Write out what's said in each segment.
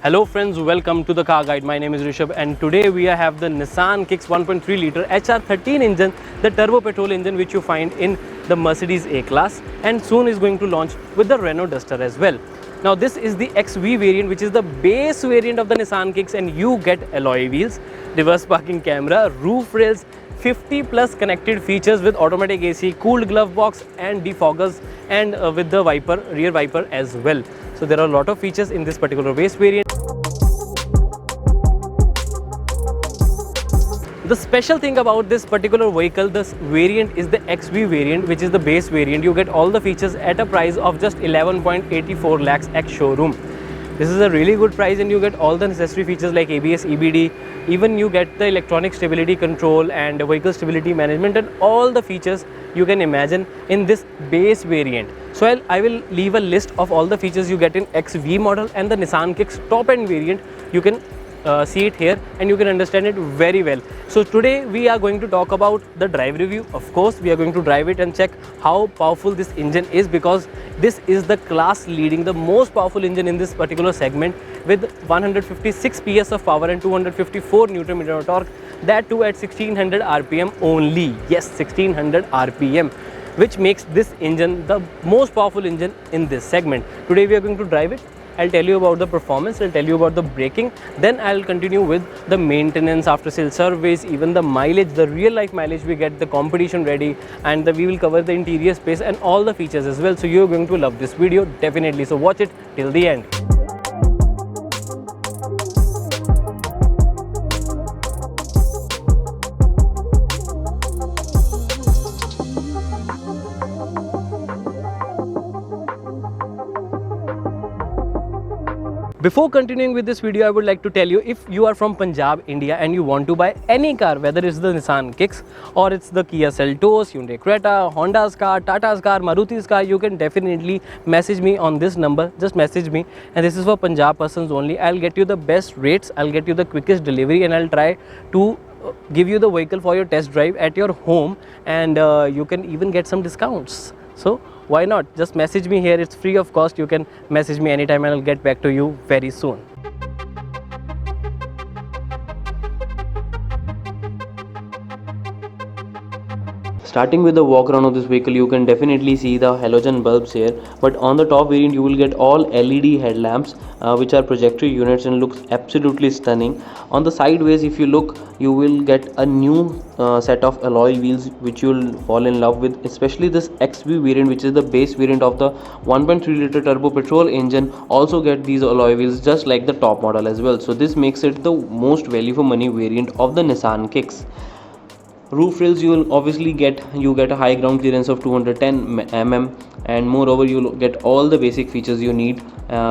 Hello friends, welcome to the Car Guide. My name is Rishabh and today we have the Nissan Kicks 1.3 litre HR13 engine, the turbo petrol engine which you find in the Mercedes A-Class and soon is going to launch with the Renault Duster as well. Now this is the XV variant, which is the base variant of the Nissan Kicks, and you get alloy wheels, reverse parking camera, roof rails, 50 plus connected features with automatic AC, cooled glove box and defoggers, and with the rear wiper as well. So there are a lot of features in this particular base variant. The special thing about this particular vehicle, this variant is the XV variant, which is the base variant. You get all the features at a price of just 11.84 lakhs ex showroom. This is a really good price and you get all the necessary features like ABS, EBD, even you get the electronic stability control and vehicle stability management and all the features you can imagine in this base variant. So I will leave a list of all the features you get in XV model and the Nissan Kicks top end variant. You can see it here and you can understand it very well. So today we are going to talk about the drive review. Of course, we are going to drive it and check how powerful this engine is, because this is the class leading, the most powerful engine in this particular segment with 156 PS of power and 254 Nm of torque, that too at 1600 RPM only. Yes, 1600 RPM, which makes this engine the most powerful engine in this segment. Today we are going to drive it. I'll tell you about the performance, I'll tell you about the braking, then I'll continue with the maintenance, after sale service, even the mileage, the real life mileage we get, the competition ready, and we will cover the interior space and all the features as well. So you're going to love this video definitely, so watch it till the end. Before continuing with this video, I would like to tell you, if you are from Punjab, India and you want to buy any car, whether it's the Nissan Kicks or it's the Kia Seltos, Hyundai Creta, Honda's car, Tata's car, Maruti's car, you can definitely message me on this number. Just message me, and this is for Punjab persons only. I'll get you the best rates, I'll get you the quickest delivery, and I'll try to give you the vehicle for your test drive at your home, and you can even get some discounts. So why not? Just message me here, it's free of cost. You can message me anytime and I'll get back to you very soon. Starting with the walk around of this vehicle, you can definitely see the halogen bulbs here, but on the top variant you will get all LED headlamps which are projector units and looks absolutely stunning. On the sideways, if you look, you will get a new set of alloy wheels which you will fall in love with, especially this XV variant, which is the base variant of the 1.3 litre turbo petrol engine, also get these alloy wheels just like the top model as well. So this makes it the most value for money variant of the Nissan Kicks. Roof rails, you will obviously get a high ground clearance of 210 mm, and moreover you will get all the basic features you need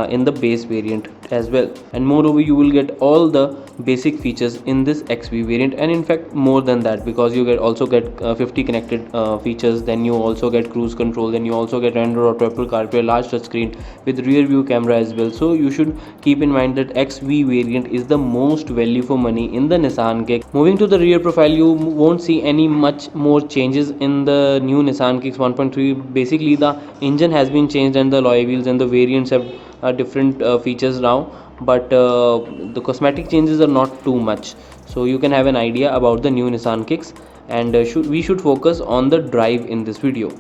in the base variant as well, and moreover you will get all the basic features in this XV variant, and in fact more than that, because you also get 50 connected features, then you also get cruise control, then you also get Android Auto, Apple CarPlay, large touchscreen with rear view camera as well. So you should keep in mind that XV variant is the most value for money in the Nissan Kicks. Moving to the rear profile, you won't see any much more changes in the new Nissan Kicks 1.3. basically the engine has been changed and the alloy wheels and the variants have different features now, but the cosmetic changes are not too much, so you can have an idea about the new Nissan Kicks, and we should focus on the drive in this video.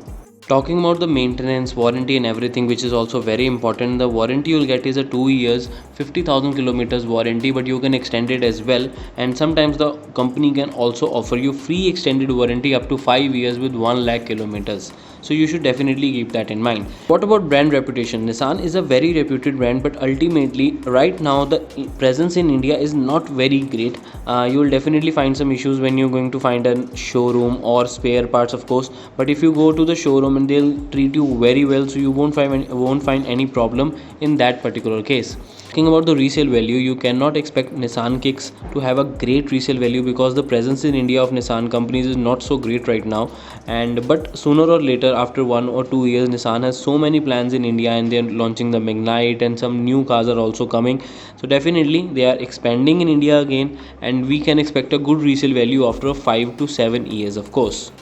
Talking about the maintenance, warranty and everything, which is also very important. The warranty you'll get is a 2 years 50,000 kilometers warranty, but you can extend it as well, and sometimes the company can also offer you free extended warranty up to 5 years with 1 lakh kilometers. So you should definitely keep that in mind. What about brand reputation? Nissan is a very reputed brand, but ultimately right now the presence in India is not very great. You will definitely find some issues when you're going to find a showroom or spare parts, of course, but if you go to the showroom and they'll treat you very well, so you won't find any problem in that particular case. Talking about the resale value, you cannot expect Nissan Kicks to have a great resale value because the presence in India of Nissan companies is not so great right now, but sooner or later, after 1 or 2 years, Nissan has so many plans in India and they're launching the Magnite and some new cars are also coming, so definitely they are expanding in India again, and we can expect a good resale value after 5 to 7 years, of course.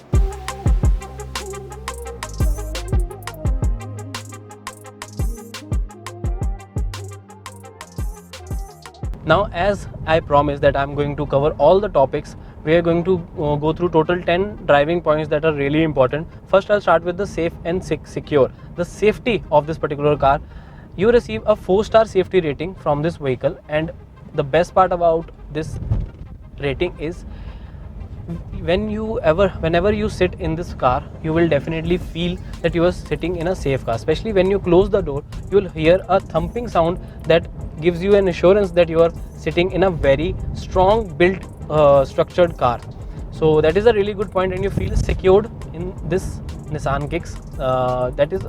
Now, as I promised that I'm going to cover all the topics, we are going to go through total 10 driving points that are really important. First, I'll start with the safe and secure. The safety of this particular car. You receive a 4-star safety rating from this vehicle, and the best part about this rating is whenever you sit in this car, you will definitely feel that you are sitting in a safe car. Especially when you close the door, you will hear a thumping sound that gives you an assurance that you are sitting in a very strong built structured car. So that is a really good point, and you feel secured in this Nissan Kicks. That is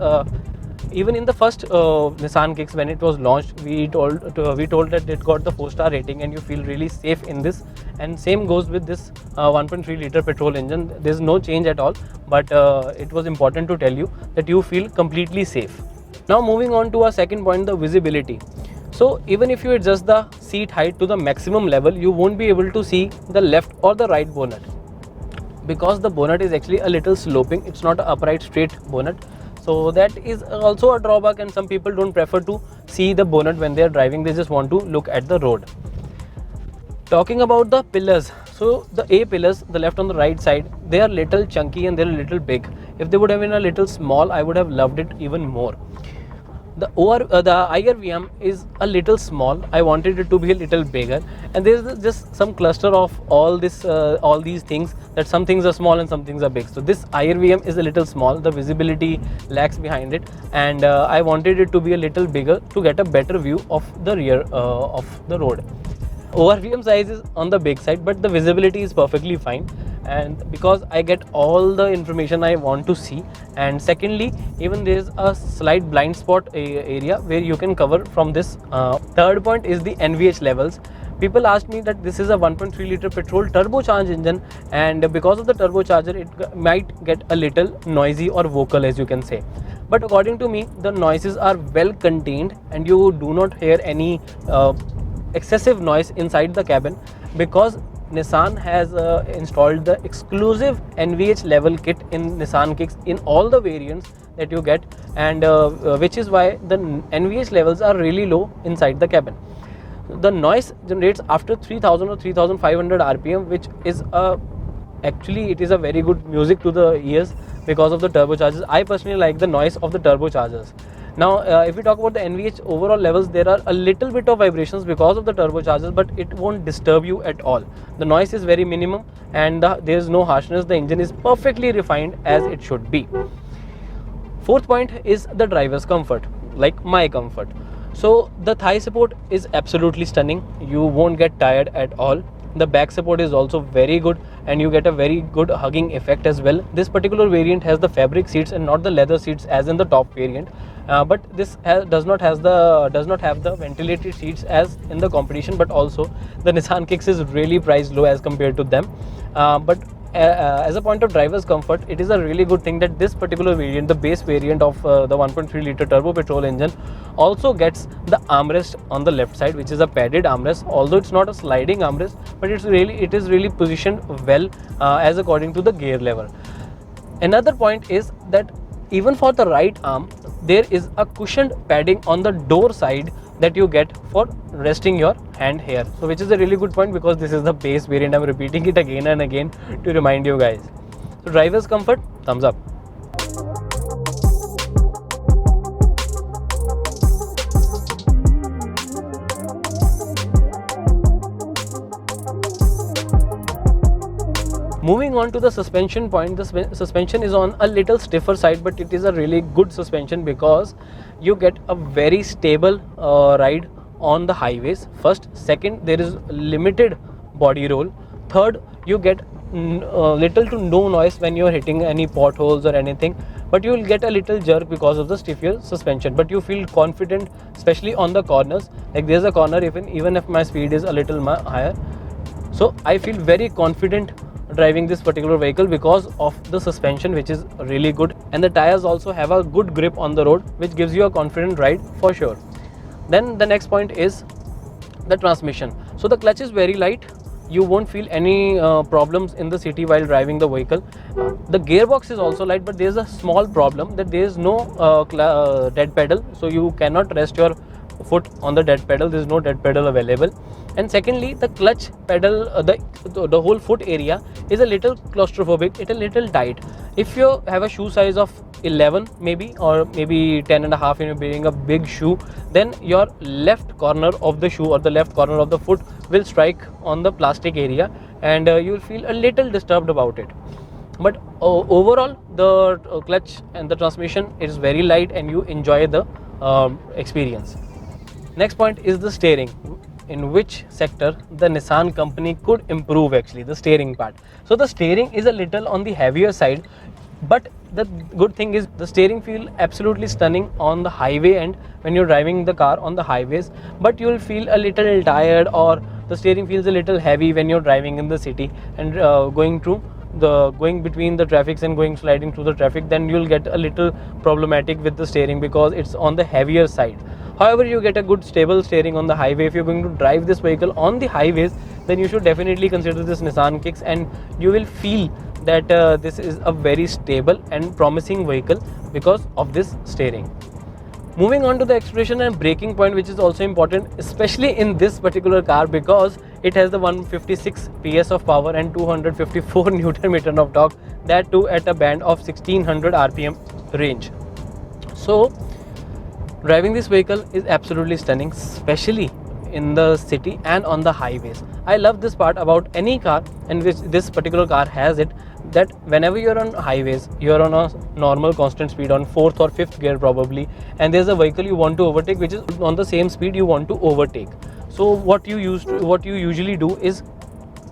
even in the first Nissan Kicks, when it was launched, we told that it got the 4-star rating, and you feel really safe in this. And same goes with this 1.3 liter petrol engine. There's no change at all, but it was important to tell you that you feel completely safe. Now moving on to our second point, the visibility. So even if you adjust the seat height to the maximum level, you won't be able to see the left or the right bonnet, because the bonnet is actually a little sloping. It's not an upright straight bonnet. So that is also a drawback, and some people don't prefer to see the bonnet when they are driving. They just want to look at the road. Talking about the pillars, so the A pillars, the left on the right side, they are little chunky and they're a little big. If they would have been a little small, I would have loved it even more. The IRVM is a little small. I wanted it to be a little bigger, and there's just some cluster of all these things, that some things are small and some things are big. So this IRVM is a little small, the visibility lacks behind it, and I wanted it to be a little bigger to get a better view of the rear of the road. ORVM size is on the big side, but the visibility is perfectly fine, and because I get all the information I want to see. And secondly, even there is a slight blind spot area where you can cover from this. Third point is the NVH levels. People asked me that this is a 1.3 liter petrol turbocharged engine, and because of the turbocharger, it might get a little noisy or vocal, as you can say. But according to me, the noises are well contained, and you do not hear any excessive noise inside the cabin, because Nissan has installed the exclusive NVH level kit in Nissan Kicks in all the variants that you get, and which is why the NVH levels are really low inside the cabin. The noise generates after 3000 or 3500 RPM, which is actually it is a very good music to the ears because of the turbochargers. I personally like the noise of the turbochargers. Now, if we talk about the NVH overall levels, there are a little bit of vibrations because of the turbochargers, but it won't disturb you at all. The noise is very minimum, and there is no harshness. The engine is perfectly refined as it should be. Fourth point is the driver's comfort, like my comfort. So the thigh support is absolutely stunning. You won't get tired at all. The back support is also very good, and you get a very good hugging effect as well. This particular variant has the fabric seats and not the leather seats as in the top variant. But this does not have the ventilated seats as in the competition. But also the Nissan Kicks is really priced low as compared to them. But as a point of driver's comfort, it is a really good thing that this particular variant, the base variant of the 1.3 liter turbo petrol engine, also gets the armrest on the left side, which is a padded armrest. Although it's not a sliding armrest, but it is really positioned well as according to the gear lever. Another point is that even for the right arm, there is a cushioned padding on the door side that you get for resting your hand here. So which is a really good point, because this is the base variant. I'm repeating it again and again to remind you guys. So driver's comfort, thumbs up. Moving on to the suspension point, the suspension is on a little stiffer side, but it is a really good suspension because you get a very stable ride on the highways. First, second, there is limited body roll. Third, you get little to no noise when you are hitting any potholes or anything, but you will get a little jerk because of the stiffer suspension. But you feel confident, especially on the corners. Like there's a corner, even if my speed is a little higher, so I feel very confident driving this particular vehicle because of the suspension, which is really good, and the tires also have a good grip on the road, which gives you a confident ride for sure. Then the next point is the transmission. So the clutch is very light. You won't feel any problems in the city while driving the vehicle. The gearbox is also light, but there's a small problem that there is no dead pedal, so you cannot rest your foot on the dead pedal. There is no dead pedal available. And secondly, the clutch pedal, the whole foot area is a little claustrophobic, it's a little tight. If you have a shoe size of 11 maybe, or maybe 10 and a half, and you're wearing a big shoe, then your left corner of the shoe or the left corner of the foot will strike on the plastic area, and you will feel a little disturbed about it. But overall, the clutch and the transmission is very light, and you enjoy the experience. Next point is the steering. In which sector the Nissan company could improve, actually, the steering part. So the steering is a little on the heavier side, but the good thing is the steering feel absolutely stunning on the highway end when you're driving the car on the highways, but you'll feel a little tired, or the steering feels a little heavy when you're driving in the city and going between the traffics and sliding through the traffic. Then you'll get a little problematic with the steering because it's on the heavier side. However, you get a good stable steering on the highway. If you're going to drive this vehicle on the highways, then you should definitely consider this Nissan Kicks, and you will feel that this is a very stable and promising vehicle because of this steering. Moving on to the acceleration and braking point, which is also important, especially in this particular car, because it has the 156 PS of power and 254 Newton meter of torque, that too at a band of 1600 RPM range. So driving this vehicle is absolutely stunning, especially in the city and on the highways. I love this part about any car, and which this particular car has it, that whenever you're on highways, you're on a normal constant speed on 4th or 5th gear probably, and there's a vehicle you want to overtake which is on the same speed you want to overtake. So what you usually do is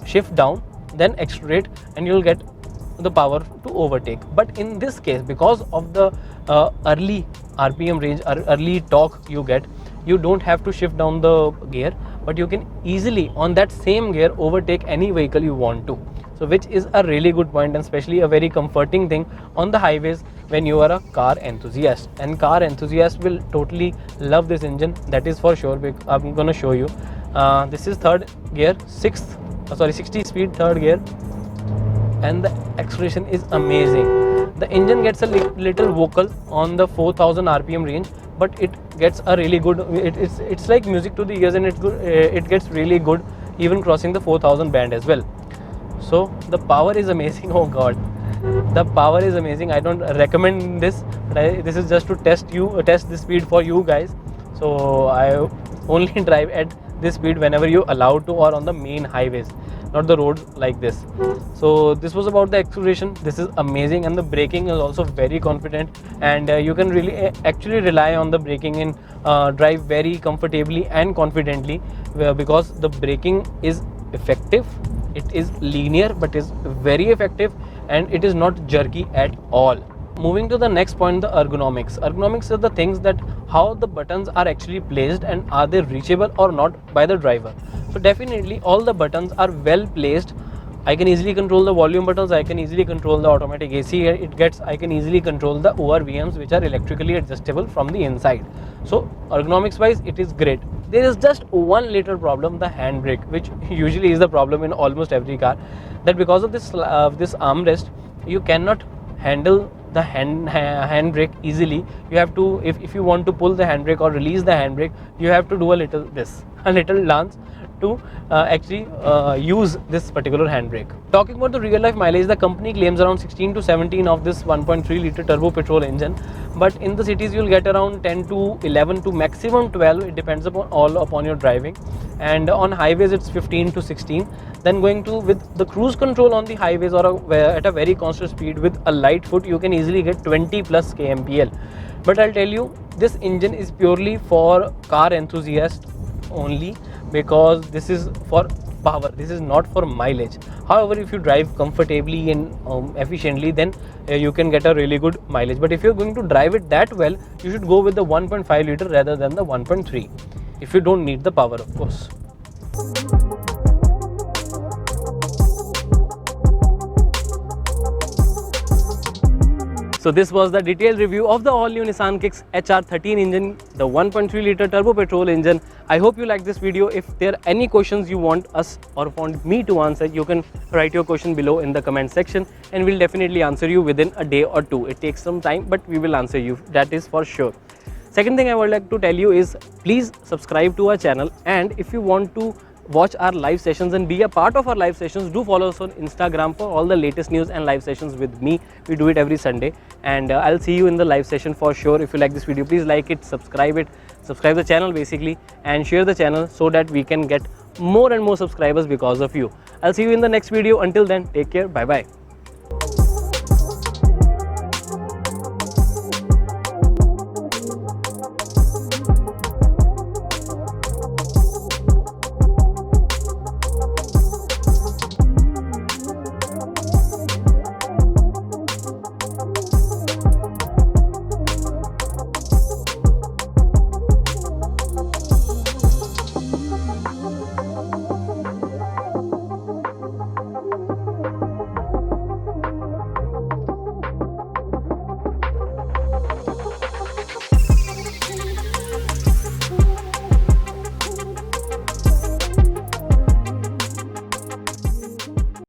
shift down, then accelerate, and you'll get the power to overtake. But in this case, because of the early RPM range or early torque you get, you don't have to shift down the gear, but you can easily on that same gear overtake any vehicle you want to. So which is a really good point, and especially a very comforting thing on the highways when you are a car enthusiast. And car enthusiasts will totally love this engine, that is for sure. I'm gonna show you. This is third gear, 60 speed third gear, and the acceleration is amazing. The engine gets a little vocal on the 4000 RPM range, but it gets a really good, it's like music to the ears, and it gets really good even crossing the 4000 band as well. So the power is amazing. Oh god, the power is amazing. I don't recommend this, but this is just to test this speed for you guys. So I only drive at this speed whenever you're allowed to, or on the main highways, not the roads like this. So this was about the acceleration. This is amazing, and the braking is also very confident, and you can really actually rely on the braking and drive very comfortably and confidently, because the braking is effective. It is linear, but is very effective, and it is not jerky at all. Moving to the next point, the ergonomics. Ergonomics are the things that how the buttons are actually placed, and are they reachable or not by the driver. So definitely all the buttons are well placed. I can easily control the volume buttons, I can easily control the automatic AC I can easily control the ORVMs, which are electrically adjustable from the inside. So ergonomics wise, it is great. There is just one little problem, the handbrake, which usually is the problem in almost every car, that because of this armrest, you cannot handle the handbrake easily. You have to, if you want to pull the handbrake or release the handbrake, you have to do a little dance to actually use this particular handbrake. Talking about the real life mileage, the company claims around 16 to 17 of this 1.3 liter turbo petrol engine, but in the cities you'll get around 10 to 11 to maximum 12. It depends upon your driving, and on highways it's 15 to 16. Then going to with the cruise control on the highways, or at a very constant speed with a light foot, you can easily get 20 plus kmpl. But I'll tell you, this engine is purely for car enthusiasts only, because this is for power, this is not for mileage. However, if you drive comfortably and efficiently, then you can get a really good mileage. But if you're going to drive it that well, you should go with the 1.5 liter rather than the 1.3, if you don't need the power, of course. So this was the detailed review of the all-new Nissan Kicks HR13 engine, the 1.3 liter turbo petrol engine. I hope you liked this video. If there are any questions you want us or want me to answer, you can write your question below in the comment section, and we'll definitely answer you within a day or two. It takes some time, but we will answer you, that is for sure. Second thing I would like to tell you is please subscribe to our channel, and if you want to watch our live sessions and be a part of our live sessions, do follow us on Instagram for all the latest news and live sessions with me. We do it every Sunday, and I'll see you in the live session for sure. If you like this video, please like it, subscribe the channel basically, and share the channel so that we can get more and more subscribers because of you. I'll see you in the next video. Until then, take care. Bye bye.